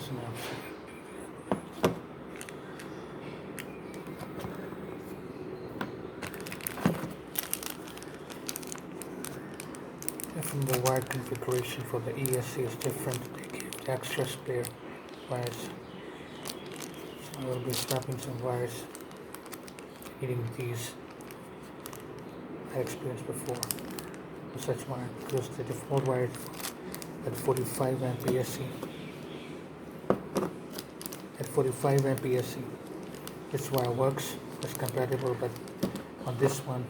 snaps. From the wire configuration for the ESC is different. They give extra spare wires. So I will be swapping some wires, needing these. I experienced before with such wire because the default wire at 45 amp ESC. At 45 amp ESC, this wire works. It's compatible, but on this one,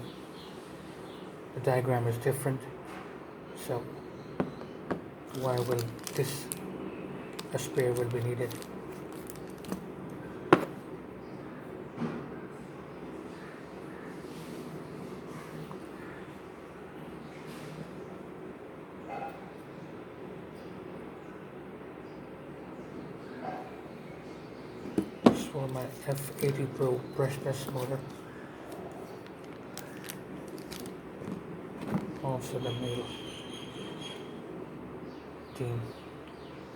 the diagram is different. So why will this a spare will be needed? This is for my F80 Pro brushless motor. Also the male team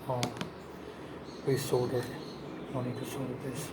all resoldered. No need to solder this.